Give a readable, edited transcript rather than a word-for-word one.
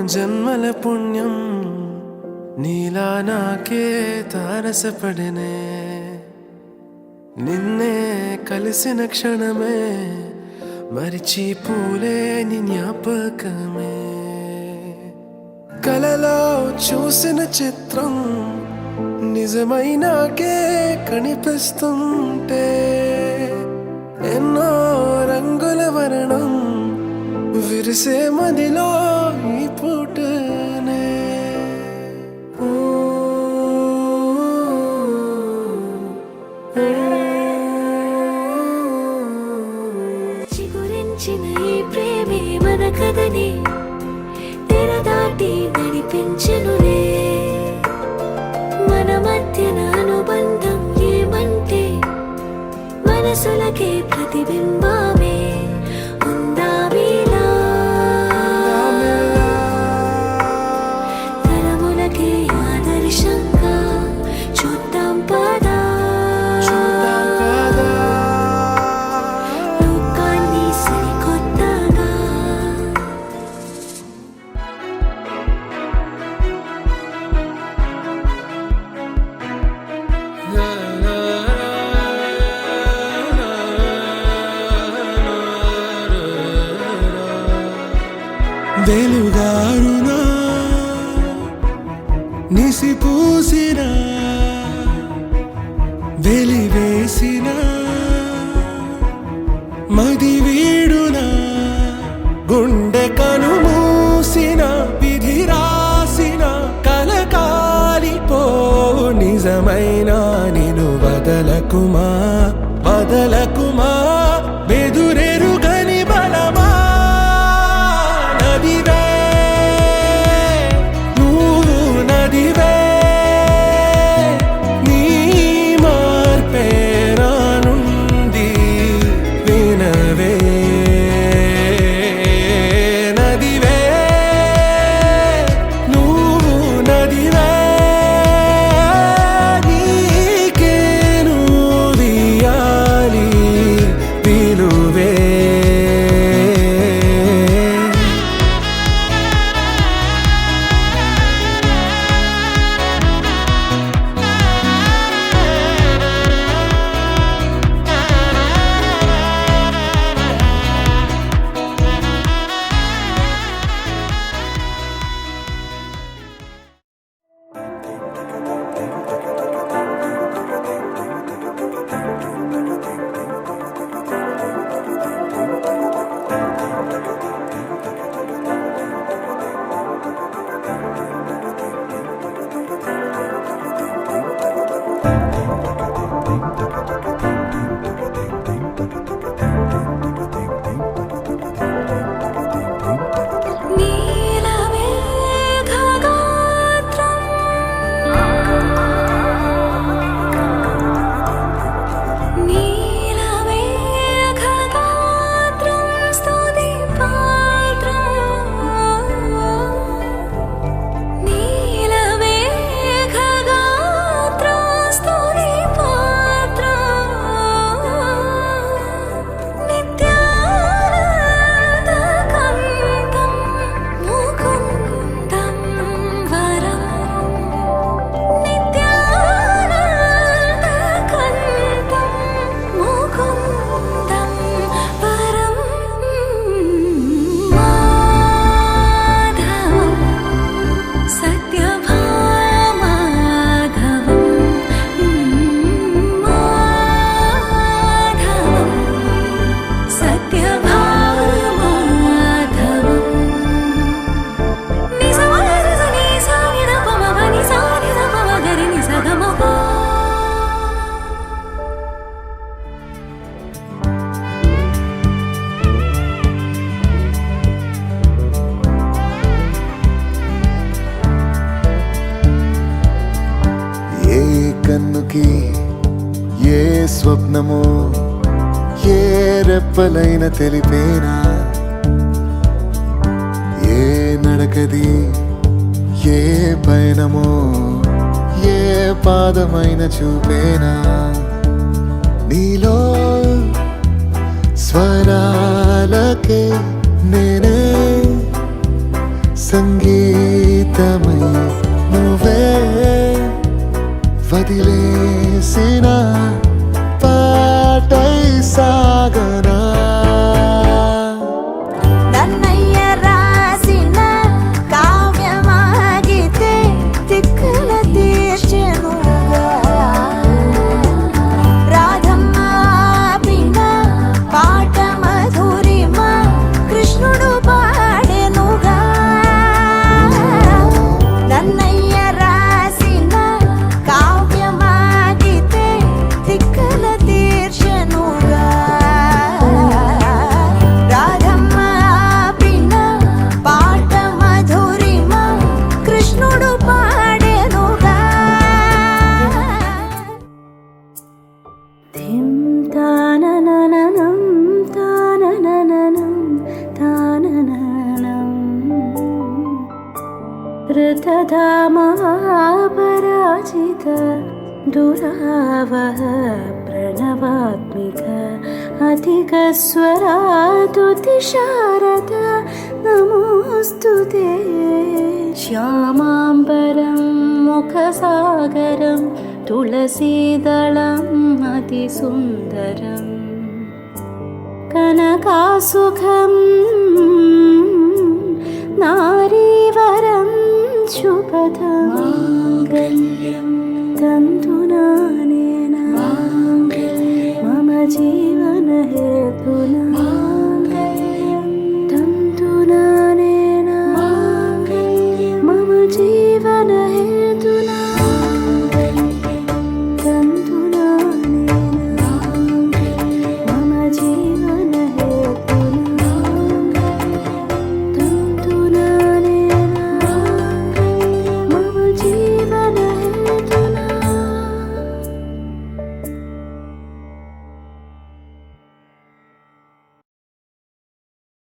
జన్మల పుణ్యం నీలా నాకే తారసపడనే నిన్నే కలిసిన క్షణమే మరిచిపోలేని జ్ఞాపకమే కలలో చూసిన చిత్రం నిజమై నాకే కనిపిస్తుంటే ఎన్నో రంగుల వర్ణం విరిసే మదిలో ఈ పూటనే చిగురించిన ఈ ప్రేమే మన కథని తెరదాటి నడిపించెనులే మన మధ్యన అనుబంధం ఏమంటే మనసులకే ప్రతిబింబమే ఉందామీలా తరములకే ఆదర్శంగా చూద్దాం పదా లోకాన్ని సరికొత్తగా వెలుగారునా నిసిపూసిన వెలివేసిన మది వీడునా గుండె కనుమూసిన విధి రాసిన కలకాలిపో నిజమైన నిను వదలకుమా వదలకుమా బెదురెరుగని బలమా నదివే నువ్వు నదివే నీ మార్పే రానుంది వినవే నదివే నువ్వు నదివే నీకే నువ్వియాలి విలువే కన్నుకి ఏ స్వప్నమో ఏ రెప్పలైన తెలిపేనా ఏ నడకది ఏ పయనమో ఏ పాదమైన చూపేనా నీలో స్వరాలకే నేనే సంగీ धृतधामपराजित दुरावह प्रणवात्मिक अधिकस्वरातुतिशारद नमोऽस्तु ते श्यामाम्बरं मुखसागरं तुलसीदलम् अतिसुन्दरम् कनकासुखं नारीवरं शुभदं माङ्गल्यं तन्तुनानेन मम जीवनहेतुना